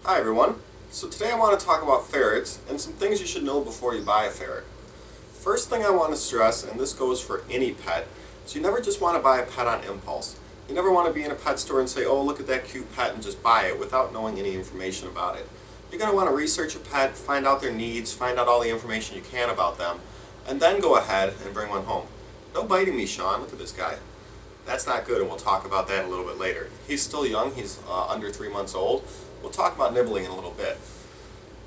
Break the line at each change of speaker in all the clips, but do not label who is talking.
Hi everyone. So today I want to talk about ferrets and some things you should know before you buy a ferret. First thing I want to stress, and this goes for any pet, is you never just want to buy a pet on impulse. You never want to be in a pet store and say, oh, look at that cute pet, and just buy it without knowing any information about it. You're going to want to research a pet, find out their needs, find out all the information you can about them, and then go ahead and bring one home. No biting me, Sean. Look at this guy. That's not good, and we'll talk about that a little bit later. He's still young. He's under 3 months old. We'll talk about nibbling in a little bit.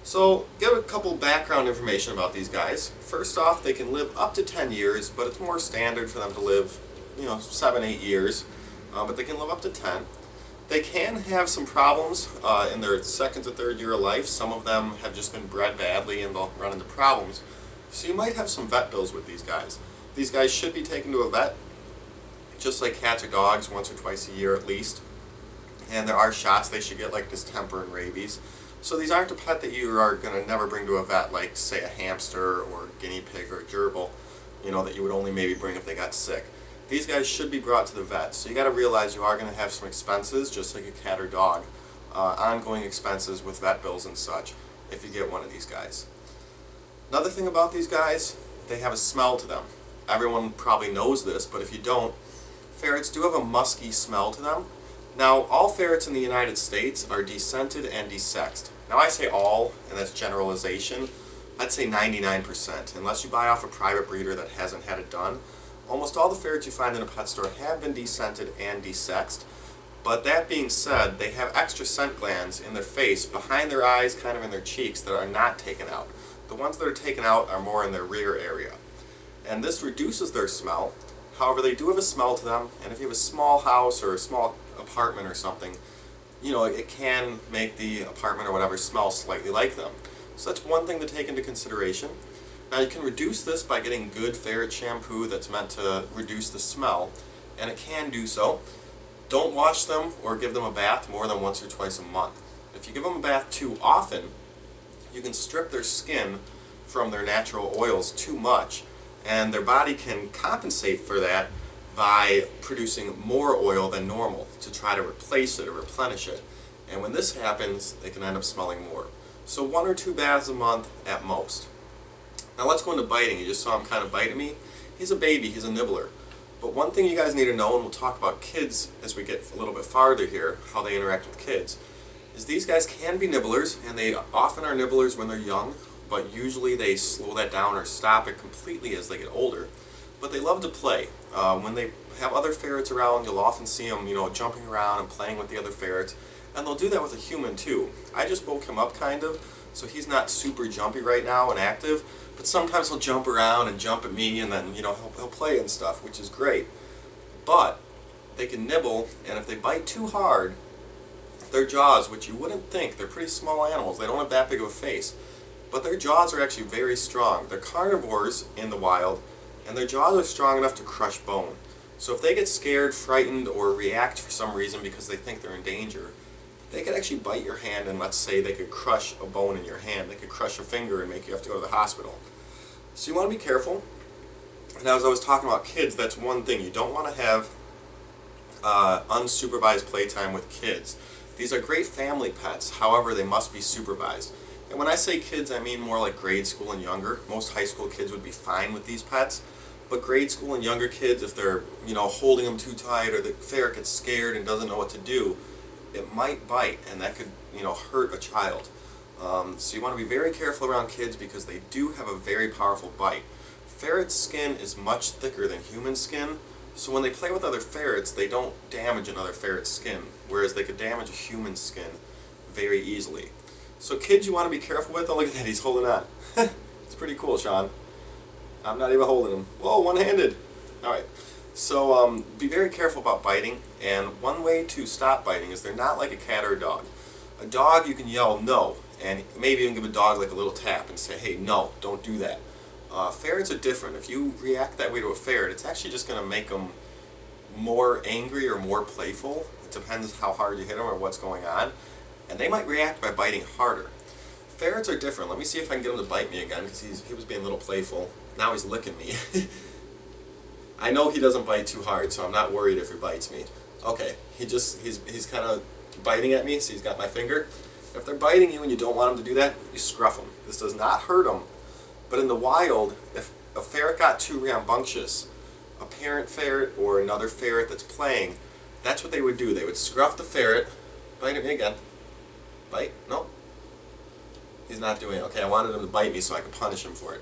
So, give a couple background information about these guys. First off, they can live up to 10 years, but it's more standard for them to live, 7, 8 years. But they can live up to 10. They can have some problems in their second to third year of life. Some of them have just been bred badly and they'll run into problems. So you might have some vet bills with these guys. These guys should be taken to a vet, just like cats or dogs, once or twice a year at least. And there are shots they should get, like distemper and rabies. So these aren't a pet that you are going to never bring to a vet, like say a hamster or a guinea pig or a gerbil, that you would only maybe bring if they got sick. These guys should be brought to the vet. So you got to realize you are going to have some expenses, just like a cat or dog, ongoing expenses with vet bills and such, if you get one of these guys. Another thing about these guys, they have a smell to them. Everyone probably knows this, but if you don't, ferrets do have a musky smell to them. Now, all ferrets in the United States are descented and desexed. Now, I say all, and that's generalization. I'd say 99%, unless you buy off a private breeder that hasn't had it done. Almost all the ferrets you find in a pet store have been descented and desexed. But that being said, they have extra scent glands in their face, behind their eyes, kind of in their cheeks, that are not taken out. The ones that are taken out are more in their rear area. And this reduces their smell. However, they do have a smell to them, and if you have a small house or a small apartment or something, it can make the apartment or whatever smell slightly like them. So that's one thing to take into consideration. Now you can reduce this by getting good ferret shampoo that's meant to reduce the smell, and it can do so. Don't wash them or give them a bath more than once or twice a month. If you give them a bath too often, you can strip their skin from their natural oils too much, and their body can compensate for that by producing more oil than normal to try to replace it or replenish it. And when this happens, they can end up smelling more. So 1 or 2 baths a month at most. Now let's go into biting. You just saw him kind of biting me. He's a baby, he's a nibbler. But one thing you guys need to know, and we'll talk about kids as we get a little bit farther here, how they interact with kids, is these guys can be nibblers, and they often are nibblers when they're young, but usually they slow that down or stop it completely as they get older. But they love to play. When they have other ferrets around, you'll often see them, jumping around and playing with the other ferrets. And they'll do that with a human too. I just woke him up kind of, so he's not super jumpy right now and active, but sometimes he'll jump around and jump at me, and then, he'll play and stuff, which is great. But they can nibble, and if they bite too hard, their jaws, which you wouldn't think, they're pretty small animals, they don't have that big of a face, but their jaws are actually very strong. They're carnivores in the wild, and their jaws are strong enough to crush bone. So if they get scared, frightened, or react for some reason because they think they're in danger, they could actually bite your hand, and let's say they could crush a bone in your hand. They could crush your finger and make you have to go to the hospital. So you want to be careful. And as I was talking about kids, that's one thing. You don't want to have unsupervised playtime with kids. These are great family pets, however, they must be supervised. And when I say kids, I mean more like grade school and younger. Most high school kids would be fine with these pets. But grade school and younger kids, if they're, holding them too tight, or the ferret gets scared and doesn't know what to do, it might bite, and that could, hurt a child. So you want to be very careful around kids because they do have a very powerful bite. Ferret skin is much thicker than human skin, so when they play with other ferrets, they don't damage another ferret's skin, whereas they could damage a human skin very easily. So kids you want to be careful with. Oh, look at that, he's holding on. It's pretty cool, Sean. I'm not even holding him. Whoa, one-handed. Alright, so be very careful about biting, and one way to stop biting is they're not like a cat or a dog. A dog, you can yell no, and maybe even give a dog like a little tap and say, hey, no, don't do that. Ferrets are different. If you react that way to a ferret, it's actually just going to make them more angry or more playful. It depends how hard you hit them or what's going on. And they might react by biting harder. Ferrets are different. Let me see if I can get him to bite me again, because he was being a little playful. Now he's licking me. I know he doesn't bite too hard, so I'm not worried if he bites me. Okay, he's kind of biting at me, so he's got my finger. If they're biting you and you don't want them to do that, you scruff them. This does not hurt them, but in the wild, if a ferret got too rambunctious, a parent ferret or another ferret that's playing, that's what they would do. They would scruff the ferret. Bite at me again. Bite? No. He's not doing it. Okay, I wanted him to bite me so I could punish him for it.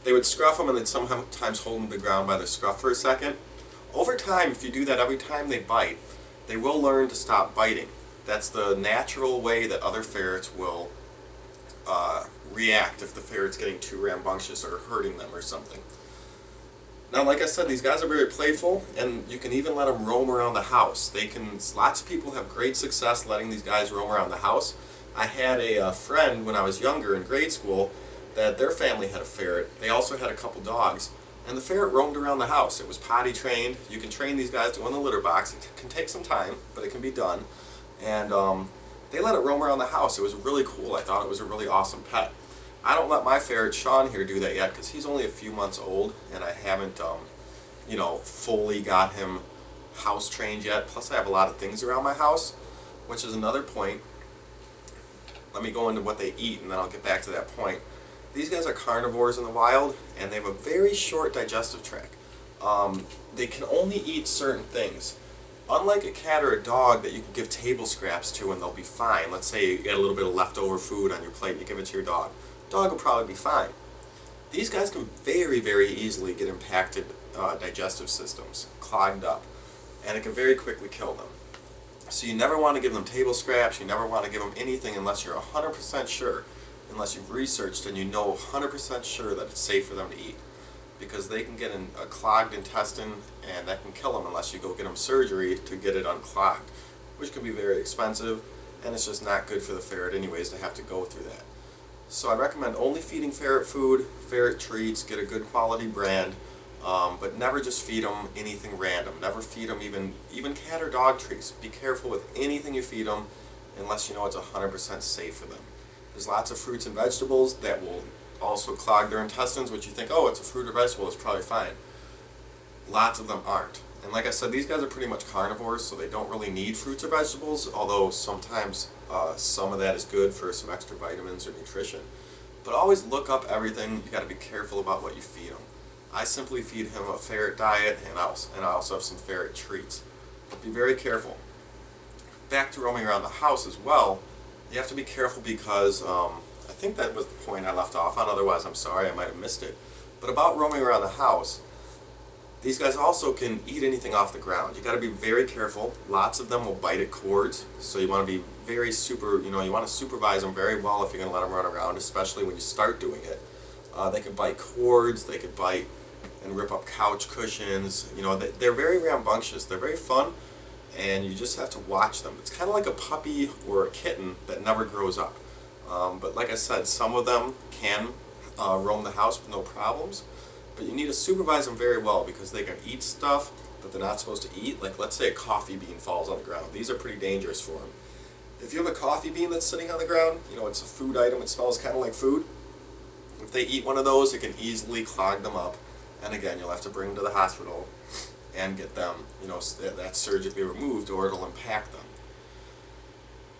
They would scruff him and they'd sometimes hold him to the ground by their scruff for a second. Over time, if you do that every time they bite, they will learn to stop biting. That's the natural way that other ferrets will react if the ferret's getting too rambunctious or hurting them or something. Now, like I said, these guys are very playful, and you can even let them roam around the house. Lots of people have great success letting these guys roam around the house. I had a friend when I was younger in grade school that their family had a ferret. They also had a couple dogs, and the ferret roamed around the house. It was potty trained. You can train these guys to go in the litter box. It can take some time, but it can be done. And they let it roam around the house. It was really cool. I thought it was a really awesome pet. I don't let my ferret Sean here do that yet because he's only a few months old and I haven't, fully got him house trained yet. Plus I have a lot of things around my house, which is another point. Let me go into what they eat and then I'll get back to that point. These guys are carnivores in the wild and they have a very short digestive tract. They can only eat certain things. Unlike a cat or a dog that you can give table scraps to and they'll be fine. Let's say you get a little bit of leftover food on your plate and you give it to your dog. Dog will probably be fine. These guys can very, very easily get impacted digestive systems, clogged up, and it can very quickly kill them. So you never want to give them table scraps, you never want to give them anything unless you're 100% sure, unless you've researched and you know 100% sure that it's safe for them to eat. Because they can get a clogged intestine and that can kill them unless you go get them surgery to get it unclogged, which can be very expensive and it's just not good for the ferret anyways to have to go through that. So I recommend only feeding ferret food, ferret treats, get a good quality brand, but never just feed them anything random. Never feed them even cat or dog treats. Be careful with anything you feed them unless you know it's 100% safe for them. There's lots of fruits and vegetables that will also clog their intestines, which you think, oh, it's a fruit or vegetable, it's probably fine. Lots of them aren't. And like I said, these guys are pretty much carnivores, so they don't really need fruits or vegetables, although sometimes some of that is good for some extra vitamins or nutrition. But always look up everything. You got to be careful about what you feed them. I simply feed him a ferret diet, and I also have some ferret treats. But be very careful. Back to roaming around the house as well, you have to be careful because I think that was the point I left off on, otherwise I'm sorry, I might have missed it. But about roaming around the house, these guys also can eat anything off the ground. You got to be very careful. Lots of them will bite at cords, so you want to be you want to supervise them very well if you're going to let them run around, especially when you start doing it. They can bite cords, they could bite and rip up couch cushions. They're very rambunctious. They're very fun, and you just have to watch them. It's kind of like a puppy or a kitten that never grows up. But like I said, some of them can roam the house with no problems. But you need to supervise them very well because they can eat stuff that they're not supposed to eat. Like let's say a coffee bean falls on the ground. These are pretty dangerous for them. If you have a coffee bean that's sitting on the ground, it's a food item, it smells kind of like food. If they eat one of those, it can easily clog them up. And again, you'll have to bring them to the hospital and get them, that surgically removed or it'll impact them.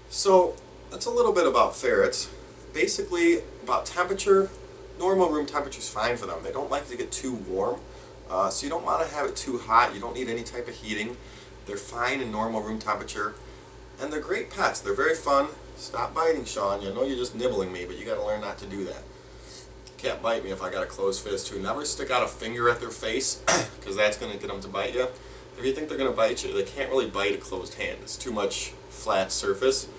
So that's a little bit about ferrets. Basically, about temperature. Normal room temperature is fine for them. They don't like to get too warm, so you don't want to have it too hot. You don't need any type of heating. They're fine in normal room temperature, and they're great pets. They're very fun. Stop biting, Sean. You know you're just nibbling me, but you got to learn not to do that. You can't bite me if I got a closed fist too. Never stick out a finger at their face, because that's going to get them to bite you. If you think they're going to bite you, they can't really bite a closed hand. It's too much flat surface.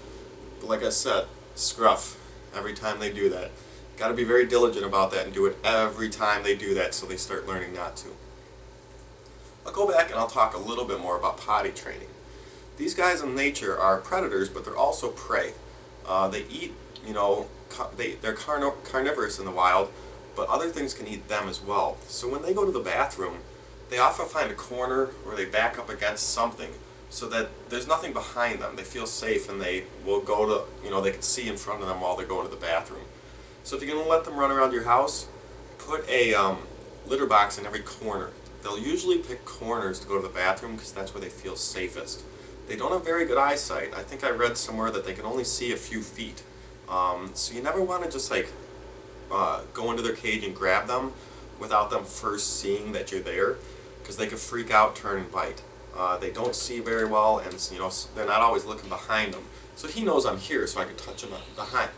But like I said, scruff every time they do that. Got to be very diligent about that and do it every time they do that so they start learning not to. I'll go back and I'll talk a little bit more about potty training. These guys in nature are predators, but they're also prey. They eat, they're carnivorous in the wild, but other things can eat them as well. So when they go to the bathroom, they often find a corner or they back up against something so that there's nothing behind them. They feel safe and they will go to, they can see in front of them while they're going to the bathroom. So if you're going to let them run around your house, put a litter box in every corner. They'll usually pick corners to go to the bathroom because that's where they feel safest. They don't have very good eyesight. I think I read somewhere that they can only see a few feet. So you never want to just like go into their cage and grab them without them first seeing that you're there, because they could freak out, turn and bite. They don't see very well, and they're not always looking behind them. So he knows I'm here, so I can touch him behind.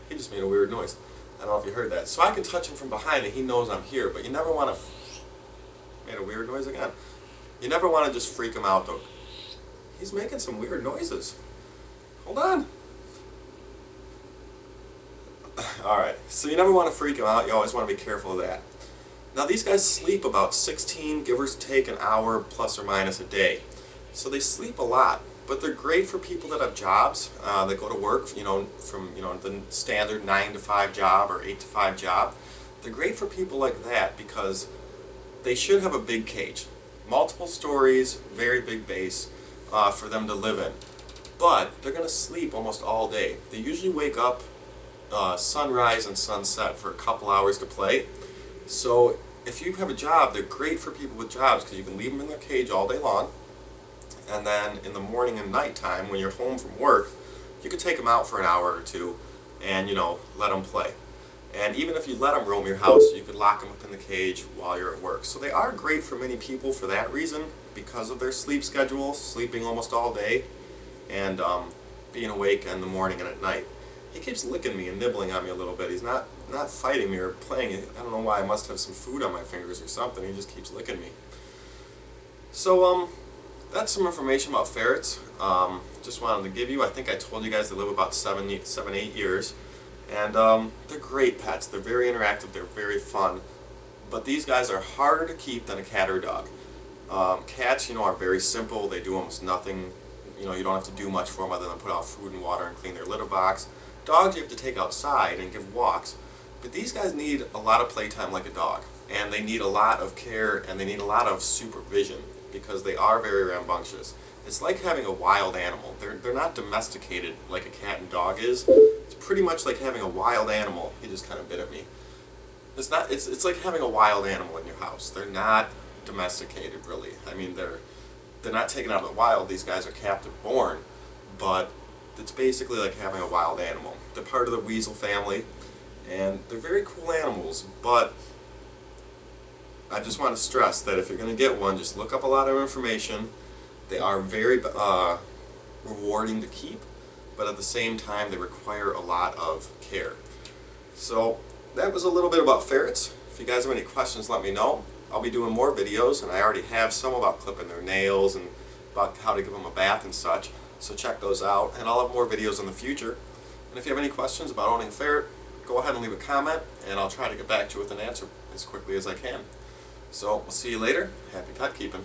He just made a weird noise. I don't know if you heard that. So I can touch him from behind, and he knows I'm here. But you never want to. Made a weird noise again. You never want to just freak him out, though. He's making some weird noises. Hold on. Alright, so you never want to freak him out. You always want to be careful of that. Now these guys sleep about 16, give or take an hour plus or minus a day. So they sleep a lot, but they're great for people that have jobs. That go to work, from the standard 9 to 5 job or 8 to 5 job. They're great for people like that because they should have a big cage. Multiple stories, very big base for them to live in. But they're going to sleep almost all day. They usually wake up sunrise and sunset for a couple hours to play. So if you have a job, they're great for people with jobs because you can leave them in their cage all day long. And then in the morning and nighttime, when you're home from work, you could take them out for an hour or two and, let them play. And even if you let them roam your house, you could lock them up in the cage while you're at work. So they are great for many people for that reason, because of their sleep schedule, sleeping almost all day, and being awake in the morning and at night. He keeps licking me and nibbling on me a little bit. He's not fighting me or playing. I don't know why. I must have some food on my fingers or something. He just keeps licking me. So that's some information about ferrets. Just wanted to give you. I think I told you guys they live about 8 years. And they're great pets. They're very interactive. They're very fun. But these guys are harder to keep than a cat or a dog. Cats, are very simple. They do almost nothing. You don't have to do much for them other than put out food and water and clean their litter box. Dogs you have to take outside and give walks. But these guys need a lot of playtime like a dog. And they need a lot of care and they need a lot of supervision because they are very rambunctious. It's like having a wild animal. They're not domesticated like a cat and dog is. It's pretty much like having a wild animal. He just kind of bit at me. It's like having a wild animal in your house. They're not domesticated really. I mean they're not taken out of the wild. These guys are captive born, but it's basically like having a wild animal. They're part of the weasel family, and they're very cool animals, but I just want to stress that if you're going to get one, just look up a lot of information. They are very rewarding to keep, but at the same time they require a lot of care. So that was a little bit about ferrets. If you guys have any questions, let me know. I'll be doing more videos, and I already have some about clipping their nails and about how to give them a bath and such. So check those out, and I'll have more videos in the future. And if you have any questions about owning a ferret, go ahead and leave a comment, and I'll try to get back to you with an answer as quickly as I can. So we'll see you later. Happy pet keeping.